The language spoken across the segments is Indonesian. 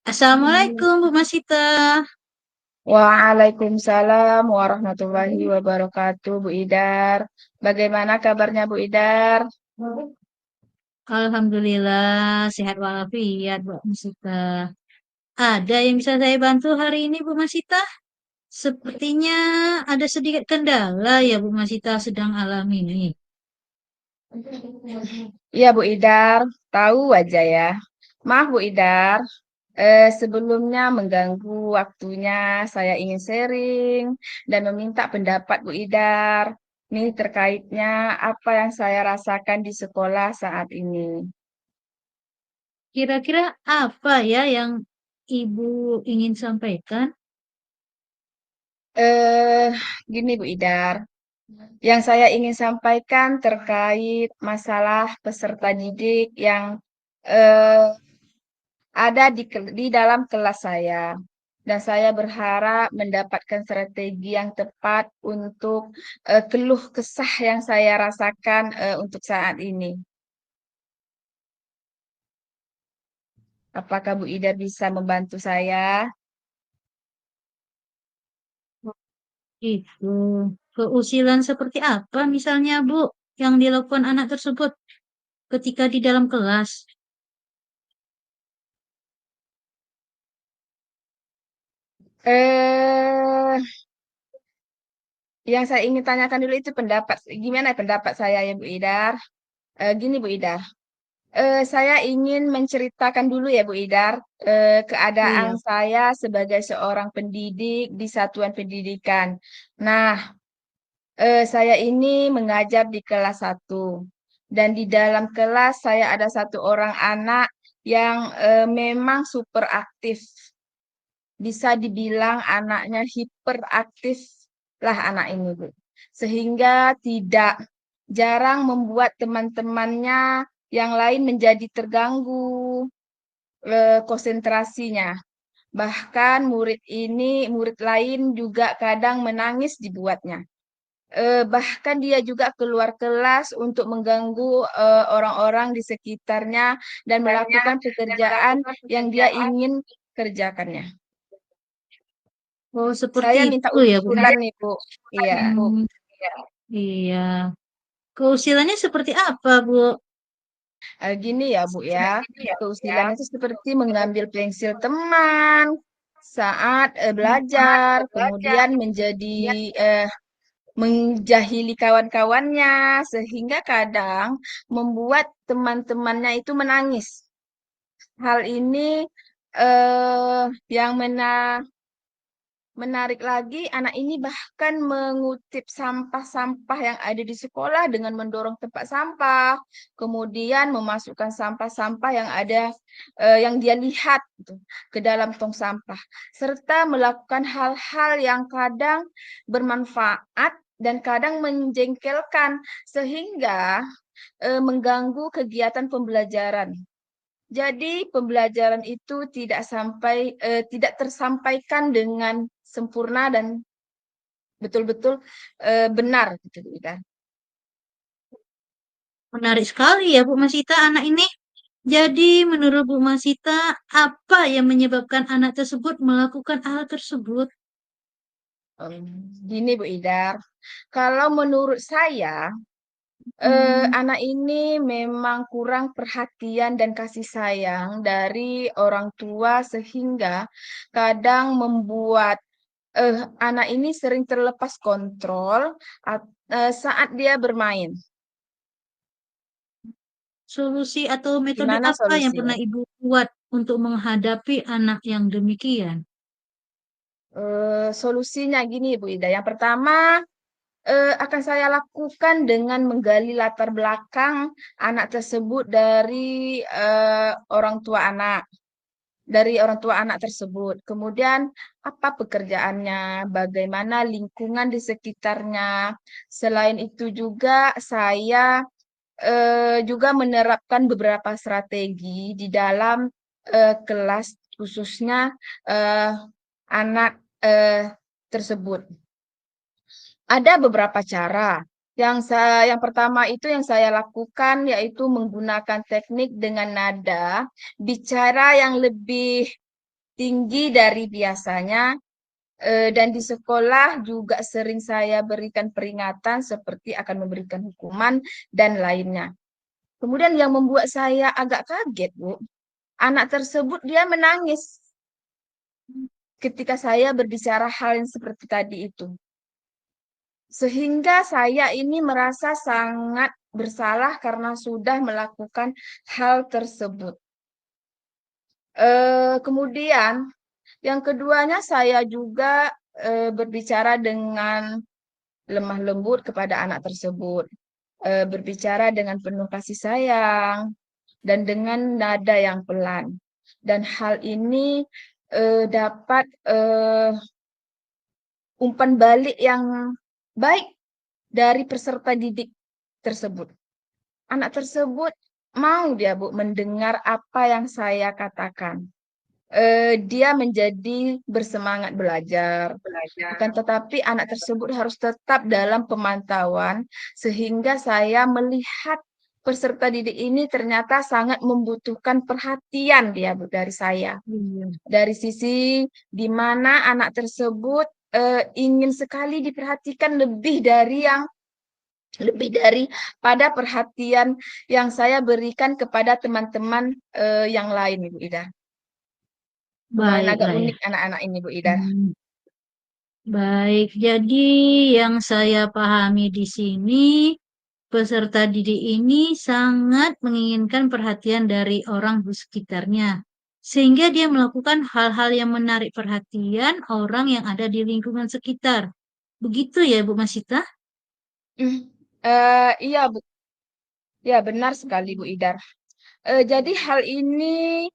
Assalamualaikum Bu Masita. Waalaikumsalam warahmatullahi wabarakatuh, Bu Idar. Bagaimana kabarnya, Bu Idar? Alhamdulillah sehat walafiat Bu Masita. Ada yang bisa saya bantu hari ini Bu Masita? Sepertinya ada sedikit kendala ya Bu Masita sedang alami ini. Iya, Bu Idar. Tahu aja ya. Maaf, Bu Idar. Sebelumnya mengganggu waktunya, saya ingin sharing dan meminta pendapat Bu Idar. Ini terkaitnya apa yang saya rasakan di sekolah saat ini. Kira-kira apa ya yang Ibu ingin sampaikan? Eh, Gini Bu Idar. Yang saya ingin sampaikan terkait masalah peserta didik yang eh, ada di dalam kelas saya. Dan saya berharap mendapatkan strategi yang tepat untuk keluh kesah yang saya rasakan untuk saat ini. Apakah Bu Ida bisa membantu saya? Itu keusilan seperti apa misalnya Bu yang dilakukan anak tersebut ketika di dalam kelas? Eh, yang saya ingin tanyakan dulu itu gimana pendapat saya ya Bu Idar? Gini Bu Idar. Saya ingin menceritakan dulu ya Bu Idar, keadaan Iya. saya sebagai seorang pendidik di satuan pendidikan. Nah, saya ini mengajar di kelas 1 dan di dalam kelas saya ada satu orang anak yang memang super aktif. Bisa dibilang anaknya hiperaktif lah anak ini, Bu. Sehingga tidak jarang membuat teman-temannya yang lain menjadi terganggu konsentrasinya. Bahkan murid lain juga kadang menangis dibuatnya. Bahkan dia juga keluar kelas untuk mengganggu orang-orang di sekitarnya dan melakukan pekerjaan yang dia ingin kerjakannya. Oh, seperti Saya minta itu ya, Bu. usulan nih, Bu. Iya. Hmm, iya. Keusilannya seperti apa, Bu? Gini ya, Bu ya. Keusilan itu seperti mengambil pensil teman saat belajar, kemudian eh, menjahili kawan-kawannya, sehingga kadang membuat teman-temannya itu menangis. Hal ini yang menarik lagi, anak ini bahkan mengutip sampah-sampah yang ada di sekolah dengan mendorong tempat sampah, kemudian memasukkan sampah-sampah yang ada yang dia lihat gitu, ke dalam tong sampah, serta melakukan hal-hal yang kadang bermanfaat dan kadang menjengkelkan sehingga mengganggu kegiatan pembelajaran. Jadi pembelajaran itu tidak tersampaikan dengan sempurna dan betul-betul benar gitu kan. Menarik sekali ya, Bu Masita, anak ini. Jadi, menurut Bu Masita, apa yang menyebabkan anak tersebut melakukan hal tersebut? Gini Bu Idar, kalau menurut saya Hmm, anak ini memang kurang perhatian dan kasih sayang dari orang tua sehingga kadang membuat anak ini sering terlepas kontrol saat dia bermain. solusi atau metode Gimana apa yang solusinya? pernah Ibu buat untuk menghadapi anak yang demikian? Solusinya gini, Bu Ida. Yang pertama, akan saya lakukan dengan menggali latar belakang anak tersebut dari orang tua anak tersebut. Kemudian, apa pekerjaannya, bagaimana lingkungan di sekitarnya. Selain itu juga saya juga menerapkan beberapa strategi di dalam kelas khususnya eh, anak tersebut. Ada beberapa cara. Yang pertama itu yang saya lakukan yaitu menggunakan teknik dengan nada bicara yang lebih tinggi dari biasanya. Dan di sekolah juga sering saya berikan peringatan seperti akan memberikan hukuman dan lainnya. Kemudian yang membuat saya agak kaget, Bu, anak tersebut dia menangis ketika saya berbicara hal yang seperti tadi itu. Sehingga saya ini merasa sangat bersalah karena sudah melakukan hal tersebut. Kemudian yang keduanya saya juga berbicara dengan lemah lembut kepada anak tersebut, berbicara dengan penuh kasih sayang dan dengan nada yang pelan. Dan hal ini dapat umpan balik yang baik dari peserta didik tersebut. Anak tersebut mau dia Bu mendengar apa yang saya katakan. Dia menjadi bersemangat belajar. Akan tetapi anak tersebut harus tetap dalam pemantauan sehingga saya melihat peserta didik ini ternyata sangat membutuhkan perhatian dia Bu dari saya. Iya. Dari sisi di mana anak tersebut ingin sekali diperhatikan lebih dari pada perhatian yang saya berikan kepada teman-teman yang lain, Ibu Ida. Lumayan agak Baiklah ya. unik anak-anak ini, Bu Ida. Hmm, baik, jadi yang saya pahami di sini, peserta didik ini sangat menginginkan perhatian dari orang di sekitarnya, sehingga dia melakukan hal-hal yang menarik perhatian orang yang ada di lingkungan sekitar. Begitu ya, Bu Masita? Hmm, iya, Bu. Ya, benar sekali, Bu Ida. Jadi hal ini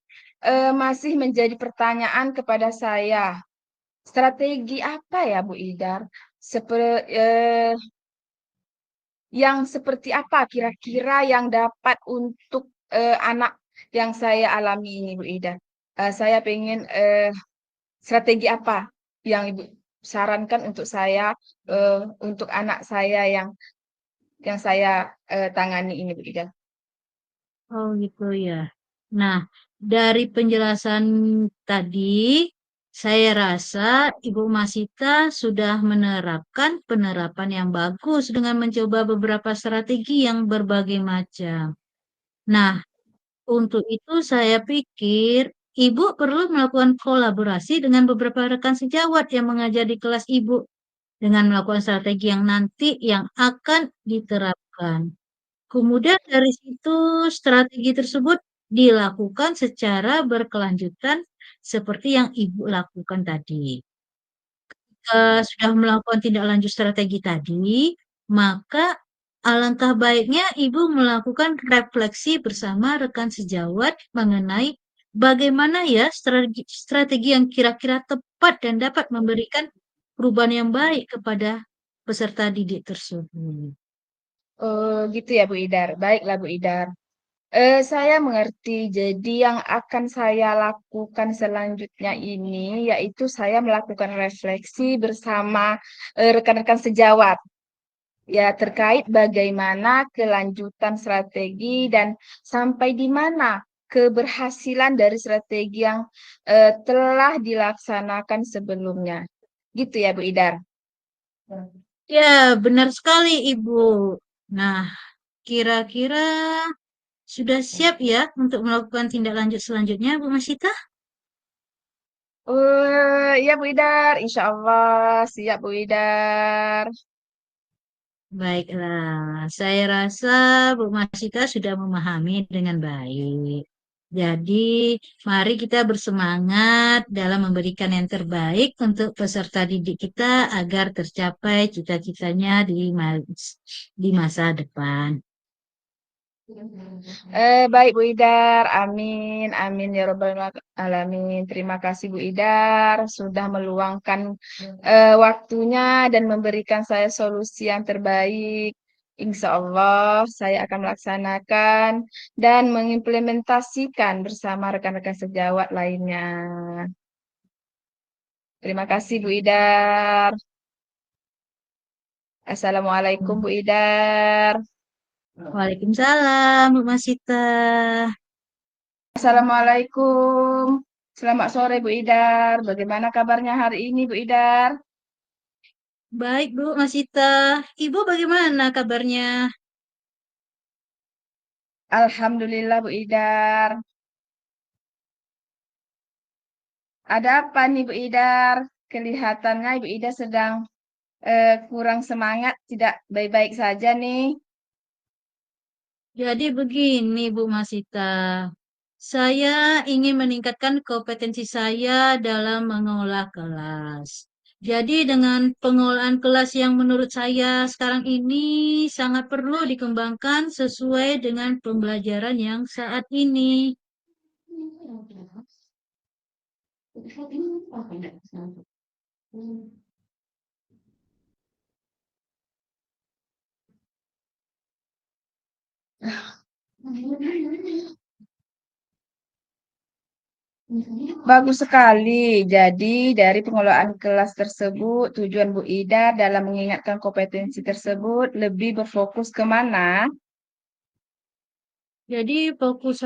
masih menjadi pertanyaan kepada saya. Strategi apa ya, Bu Ida? Yang seperti apa kira-kira yang dapat untuk anak yang saya alami ini, Bu Ida? Saya pengen strategi apa yang Ibu sarankan untuk saya, untuk anak saya yang saya tangani ini, Bu Ida? Oh gitu ya. Nah, dari penjelasan tadi, saya rasa Ibu Masita sudah menerapkan penerapan yang bagus dengan mencoba beberapa strategi yang berbagai macam. Nah, untuk itu saya pikir Ibu perlu melakukan kolaborasi dengan beberapa rekan sejawat yang mengajar di kelas Ibu dengan melakukan strategi yang nanti yang akan diterapkan. Kemudian dari situ strategi tersebut dilakukan secara berkelanjutan seperti yang Ibu lakukan tadi. Sudah melakukan tindak lanjut strategi tadi, maka alangkah baiknya Ibu melakukan refleksi bersama rekan sejawat mengenai bagaimana ya strategi yang kira-kira tepat dan dapat memberikan perubahan yang baik kepada peserta didik tersebut. Oh, gitu ya, Bu Idar. Baiklah, Bu Idar. Saya mengerti. Jadi yang akan saya lakukan selanjutnya ini yaitu saya melakukan refleksi bersama rekan-rekan sejawat ya terkait bagaimana kelanjutan strategi dan sampai di mana keberhasilan dari strategi yang telah dilaksanakan sebelumnya. Gitu ya, Bu Idar. Ya, benar sekali Ibu. Nah, kira-kira sudah siap ya untuk melakukan tindak lanjut selanjutnya, Bu Masita? Ya, Bu Idar. Insya Allah siap, Bu Idar. Baiklah, saya rasa Bu Masita sudah memahami dengan baik. Jadi, mari kita bersemangat dalam memberikan yang terbaik untuk peserta didik kita agar tercapai cita-citanya di masa depan. Baik Bu Idar, amin, amin ya Rabbal alamin. Terima kasih Bu Idar sudah meluangkan waktunya dan memberikan saya solusi yang terbaik. Insya Allah saya akan melaksanakan dan mengimplementasikan bersama rekan-rekan sejawat lainnya. Terima kasih Bu Idar. Assalamualaikum Bu Idar. Waalaikumsalam, Bu Masita. Assalamualaikum. Selamat sore Bu Idar. Bagaimana kabarnya hari ini Bu Idar? Baik, Bu Masita. Ibu bagaimana kabarnya? Alhamdulillah Bu Idar. Ada apa nih Bu Idar? Kelihatannya Ibu Idar sedang kurang semangat, tidak baik-baik saja nih. Jadi begini, Bu Masita. Saya ingin meningkatkan kompetensi saya dalam mengolah kelas. Jadi dengan pengolahan kelas yang menurut saya sekarang ini sangat perlu dikembangkan sesuai dengan pembelajaran yang saat ini. Bagus sekali. Jadi dari pengelolaan kelas tersebut, tujuan Bu Ida dalam mengingatkan kompetensi tersebut lebih berfokus kemana? Jadi fokus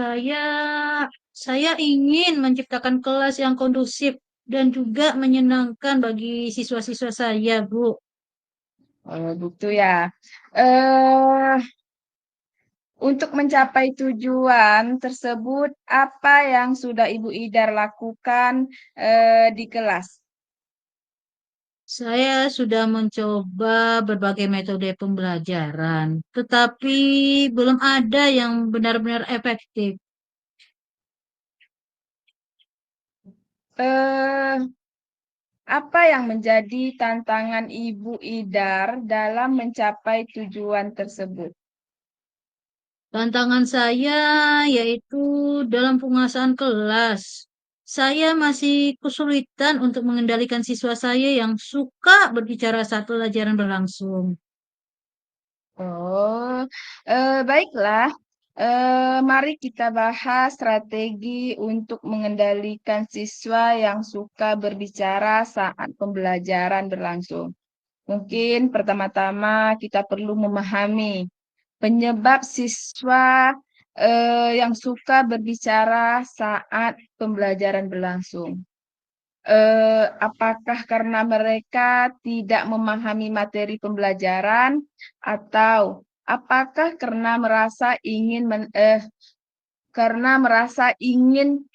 saya ingin menciptakan kelas yang kondusif dan juga menyenangkan bagi siswa-siswa saya, Bu. Oh, gitu ya. Eh, untuk mencapai tujuan tersebut, apa yang sudah Ibu Idar lakukan di kelas? Saya sudah mencoba berbagai metode pembelajaran, tetapi belum ada yang benar-benar efektif. Eh, apa yang menjadi tantangan Ibu Idar dalam mencapai tujuan tersebut? Tantangan saya yaitu dalam penguasaan kelas. Saya masih kesulitan untuk mengendalikan siswa saya yang suka berbicara saat pelajaran berlangsung. Oh, baiklah. Mari kita bahas strategi untuk mengendalikan siswa yang suka berbicara saat pembelajaran berlangsung. Mungkin pertama-tama kita perlu memahami penyebab siswa yang suka berbicara saat pembelajaran berlangsung. Apakah karena mereka tidak memahami materi pembelajaran atau apakah karena merasa ingin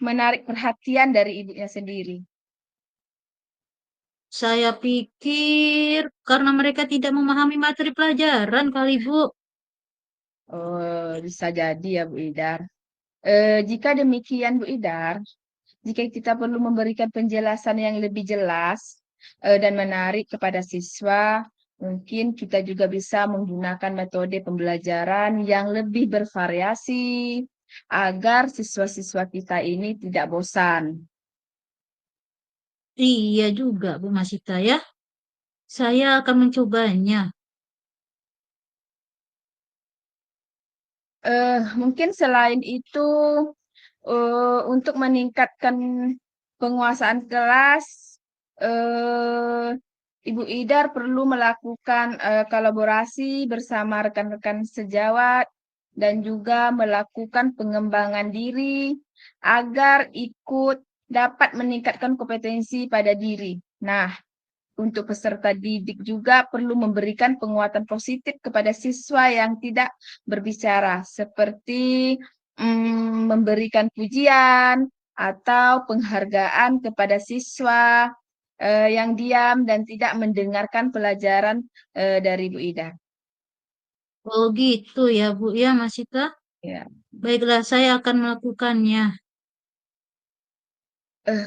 menarik perhatian dari ibunya sendiri? Saya pikir karena mereka tidak memahami materi pelajaran kali, Bu. Oh, bisa jadi ya Bu Idar. Jika demikian Bu Idar, jika kita perlu memberikan penjelasan yang lebih jelas dan menarik kepada siswa, mungkin kita juga bisa menggunakan metode pembelajaran yang lebih bervariasi agar siswa-siswa kita ini tidak bosan. Iya juga, Bu Masita ya. Saya akan mencobanya. Mungkin selain itu, untuk meningkatkan penguasaan kelas, eh, Ibu Idar perlu melakukan kolaborasi bersama rekan-rekan sejawat dan juga melakukan pengembangan diri agar ikut dapat meningkatkan kompetensi pada diri. Nah, untuk peserta didik juga perlu memberikan penguatan positif kepada siswa yang tidak berbicara, seperti memberikan pujian atau penghargaan kepada siswa yang diam dan tidak mendengarkan pelajaran dari Bu Ida. Oh gitu ya, Bu ya, Masita. Ya. Baiklah, saya akan melakukannya. Eh,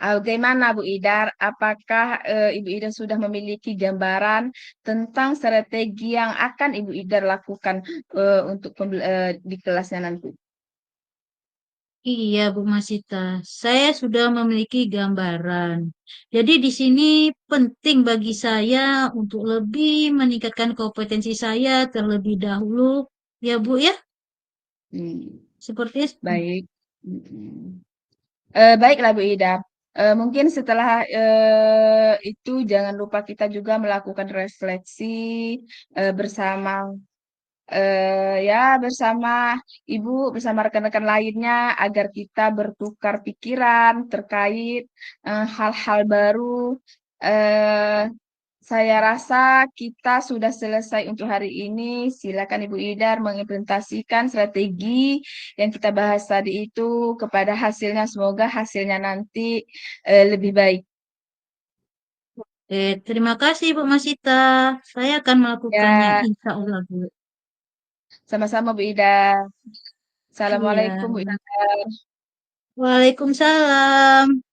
Bagaimana Bu Idar? Apakah Ibu Idar sudah memiliki gambaran tentang strategi yang akan Ibu Idar lakukan untuk di kelasnya nanti? Iya, Bu Masita. Saya sudah memiliki gambaran. Jadi di sini penting bagi saya untuk lebih meningkatkan kompetensi saya terlebih dahulu. Ya, Bu ya. Hmm, Seperti itu. baik. Mm-mm. Baiklah Bu Ida. Mungkin setelah itu jangan lupa kita juga melakukan refleksi bersama ya bersama Ibu, bersama rekan-rekan lainnya agar kita bertukar pikiran terkait hal-hal baru. Eh, saya rasa kita sudah selesai untuk hari ini. Silakan Ibu Idar mengimplementasikan strategi yang kita bahas tadi itu kepada hasilnya. Semoga hasilnya nanti lebih baik. Terima kasih Bu Masita. Saya akan melakukannya Ya, insya Allah Bu. sama-sama Bu Idar. Iya. Assalamualaikum Bu Idar. Waalaikumsalam.